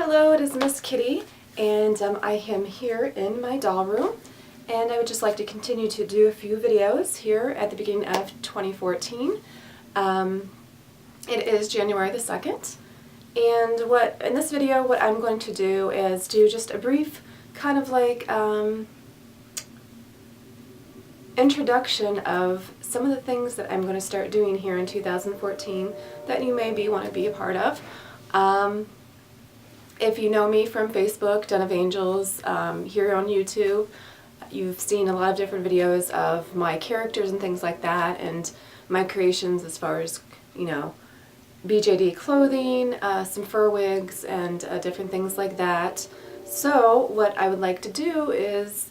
Hello, it is Miss Kitty, and I am here in my doll room, and I would just like to continue to do a few videos here at the beginning of 2014. It is January the 2nd, and in this video what I'm going to do is do just a brief kind of like introduction of some of the things that I'm going to start doing here in 2014 that you maybe want to be a part of. If you know me from Facebook, Den of Angels, here on YouTube, you've seen a lot of different videos of my characters and things like that, and my creations as far as, you know, BJD clothing, some fur wigs, and different things like that. So what I would like to do is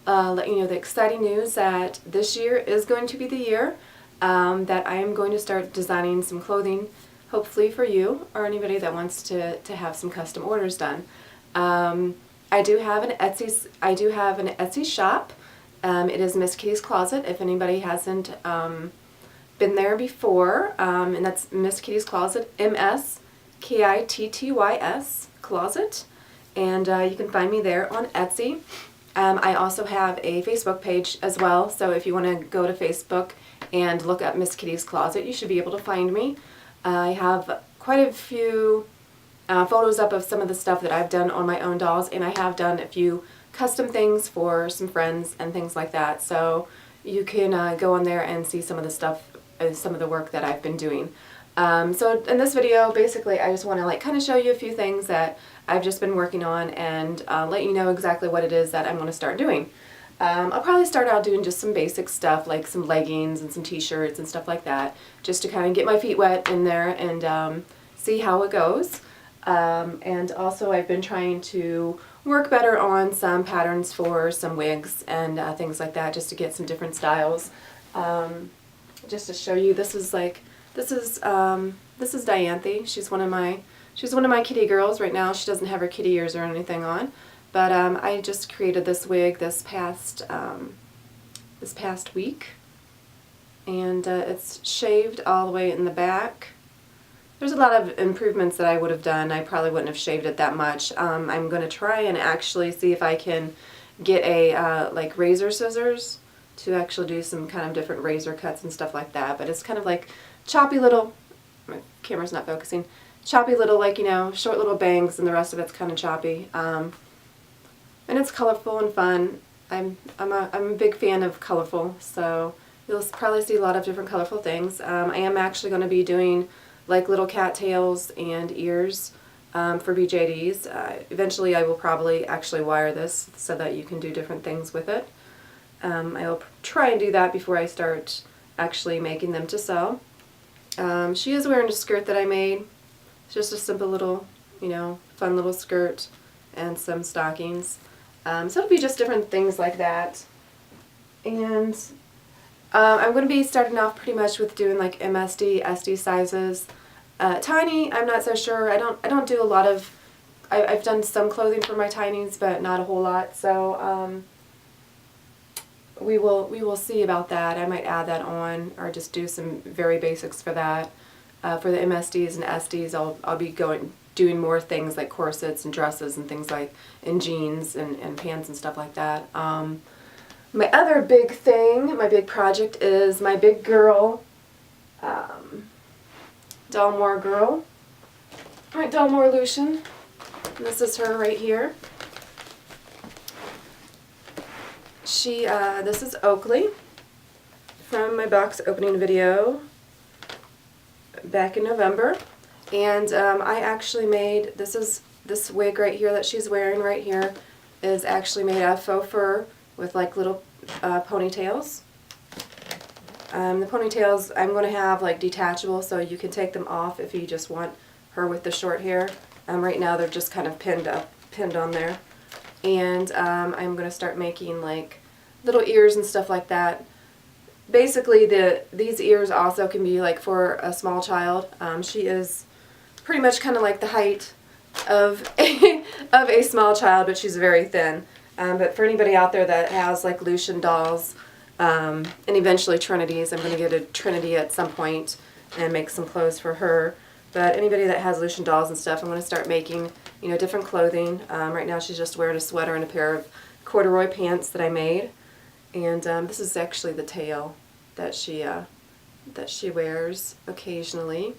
let you know the exciting news that this year is going to be the year that I am going to start designing some clothing, hopefully for you or anybody that wants to have some custom orders done. I do have an Etsy shop. It is Miss Kitty's Closet. If anybody hasn't been there before, and that's Miss Kitty's Closet, MSKITTYS Closet, and you can find me there on Etsy. I also have a Facebook page as well, so if you want to go to Facebook and look up Miss Kitty's Closet, you should be able to find me. I have quite a few photos up of some of the stuff that I've done on my own dolls, and I have done a few custom things for some friends and things like that, so you can go on there and see some of the stuff, some of the work that I've been doing. So in this video, basically I just want to kind of show you a few things that I've just been working on and let you know exactly what it is that I'm going to start doing. I'll probably start out doing just some basic stuff like some leggings and some t-shirts and stuff like that, just to kind of get my feet wet in there and see how it goes. And also I've been trying to work better on some patterns for some wigs and things like that, just to get some different styles. Just to show you, this is Dianthe. She's one of my kitty girls right now. She doesn't have her kitty ears or anything on. But I just created this wig this past week, and it's shaved all the way in the back. There's a lot of improvements that I would have done. I probably wouldn't have shaved it that much. I'm going to try and actually see if I can get a like razor scissors to actually do some kind of different razor cuts and stuff like that. But it's kind of like choppy little, my camera's not focusing, choppy little, like, you know, short little bangs, and the rest of it's kind of choppy. And it's colorful and fun. I'm a big fan of colorful, so you'll probably see a lot of different colorful things. I am actually going to be doing like little cattails and ears for BJDs. Eventually I will probably actually wire this so that you can do different things with it. I will try and do that before I start actually making them to sell. She is wearing a skirt that I made. It's just a simple little, you know, fun little skirt and some stockings. So it'll be just different things like that. And I'm going to be starting off pretty much with doing like MSD, SD sizes. Tiny, I'm not so sure. I don't do a lot of, I've done some clothing for my tinies, but not a whole lot. So we will see about that. I might add that on, or just do some very basics for that. For the MSDs and SDs, I'll be doing more things like corsets and dresses and things like, and jeans and pants and stuff like that. My other big thing, my big project is my big girl, Dalmore girl. Alright, Dalmore Lucian. And this is her right here. This is Oakley from my box opening video back in November. And I actually made, this wig right here that she's wearing right here is actually made out of faux fur with like little ponytails. The ponytails I'm going to have like detachable, so you can take them off if you just want her with the short hair. Right now they're just kind of pinned on there. And I'm going to start making like little ears and stuff like that. Basically these ears also can be like for a small child. She is pretty much kind of like the height of a small child, but she's very thin. But for anybody out there that has like Lucian dolls, and eventually Trinity's, I'm going to get a Trinity at some point and make some clothes for her. But anybody that has Lucian dolls and stuff, I'm going to start making different clothing. Right now she's just wearing a sweater and a pair of corduroy pants that I made. And this is actually the tail that she wears occasionally.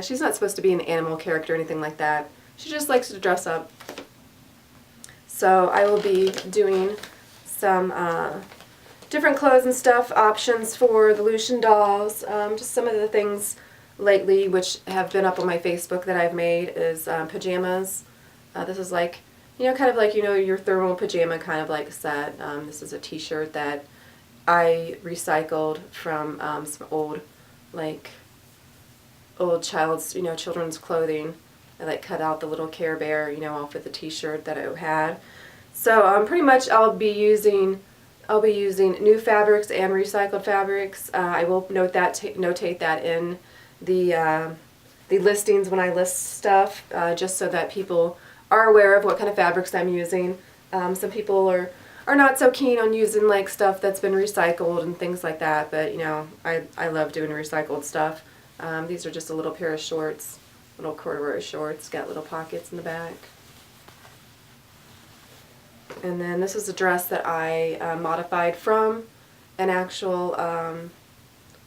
She's not supposed to be an animal character or anything like that. She just likes to dress up. So I will be doing some different clothes and stuff options for the Lucian dolls. Just some of the things lately which have been up on my Facebook that I've made is pajamas. This is like, kind of like, your thermal pajama kind of like set. This is a t-shirt that I recycled from some old children's clothing. I cut out the little Care Bear, off of the t-shirt that I had. So pretty much I'll be using new fabrics and recycled fabrics. I will notate that in the listings when I list stuff, just so that people are aware of what kind of fabrics I'm using. Some people are not so keen on using stuff that's been recycled and things like that, but I love doing recycled stuff. These are just a little pair of shorts, little corduroy shorts, got little pockets in the back. And then this is a dress that I modified from an actual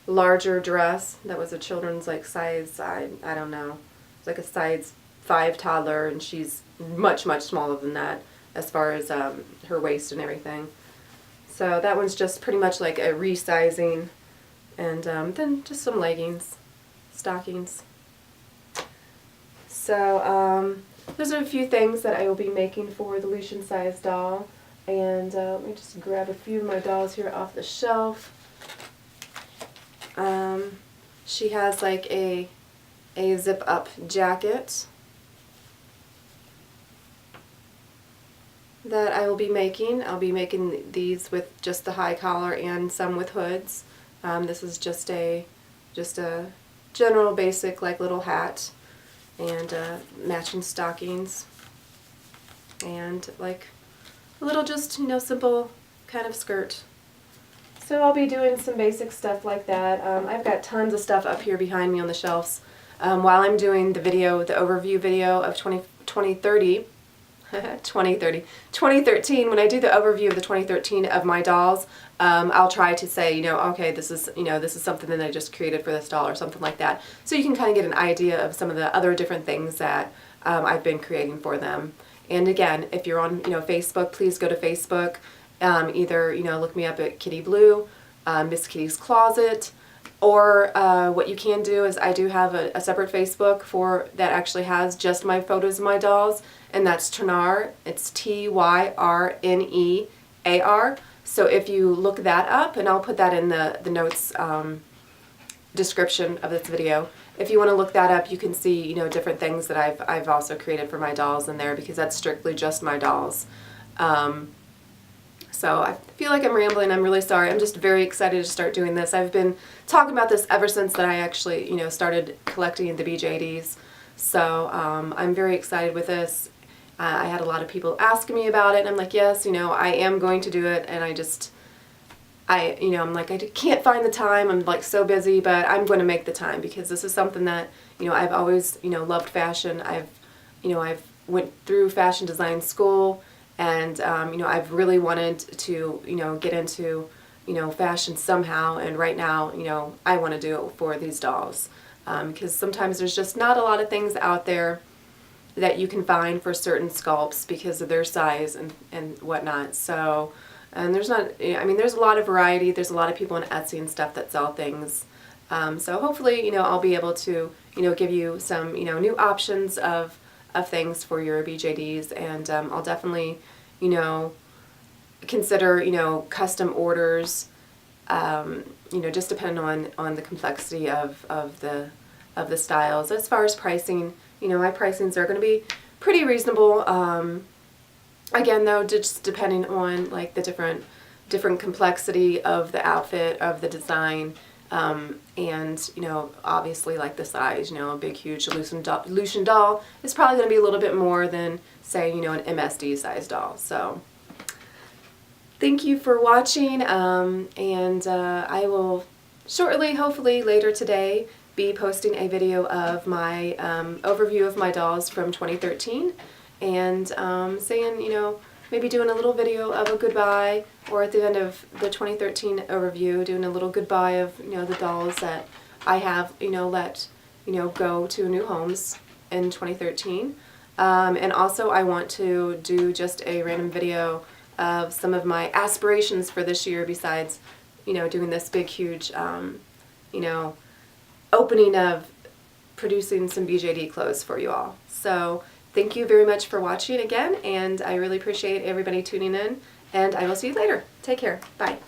larger dress that was a children's size, I don't know, it's like a size 5 toddler, and she's much smaller than that as far as her waist and everything. So that one's just pretty much like a resizing, and then just some leggings, stockings. So those are a few things that I will be making for the Lucian size doll. And let me just grab a few of my dolls here off the shelf. She has a zip up jacket that I will be making. I'll be making these with just the high collar and some with hoods. This is just a general basic little hat and matching stockings and a little just simple kind of skirt. So I'll be doing some basic stuff like that. I've got tons of stuff up here behind me on the shelves. While I'm doing the overview video of 2013, when I do the overview of the 2013 of my dolls, I'll try to say, okay, this is something that I just created for this doll or something like that. So you can kind of get an idea of some of the other different things that I've been creating for them. And again, if you're on, Facebook, please go to Facebook. Either, look me up at Kitty Blue, Miss Kitty's Closet, or what you can do is I do have a separate Facebook that actually has just my photos of my dolls, and that's Tyrnear. It's Tyrnear. So if you look that up, and I'll put that in the notes description of this video. If you want to look that up, you can see different things that I've also created for my dolls in there, because that's strictly just my dolls. So I feel like I'm rambling. I'm really sorry. I'm just very excited to start doing this. I've been talking about this ever since that I actually started collecting the BJDs. So I'm very excited with this. I had a lot of people asking me about it, and I'm like, yes, I am going to do it, and I'm like, I can't find the time. I'm so busy, but I'm going to make the time, because this is something that, I've always, loved fashion. I've went through fashion design school, and, I've really wanted to, get into, fashion somehow, and right now, I want to do it for these dolls, because sometimes there's just not a lot of things out there that you can find for certain sculpts because of their size and whatnot. So, and there's not, there's a lot of variety. There's a lot of people on Etsy and stuff that sell things. So hopefully, I'll be able to, give you some, new options of things for your BJDs, and I'll definitely, consider, custom orders, just depending on the complexity of the styles. As far as pricing, my pricings are going to be pretty reasonable. Again, though, just depending on the different complexity of the outfit, of the design, and obviously the size. A big, huge Lucian doll is probably going to be a little bit more than, say, an MSD size doll. So thank you for watching, and I will shortly, hopefully later today, be posting a video of my overview of my dolls from 2013, and saying, you know, maybe doing a little video of a goodbye, or at the end of the 2013 overview, doing a little goodbye of, you know, the dolls that I have, you know, let, you know, go to new homes in 2013. And also I want to do just a random video of some of my aspirations for this year, besides, you know, doing this big, huge, you know, opening of producing some BJD clothes for you all. So thank you very much for watching again, and I really appreciate everybody tuning in, and I will see you later. Take care. Bye.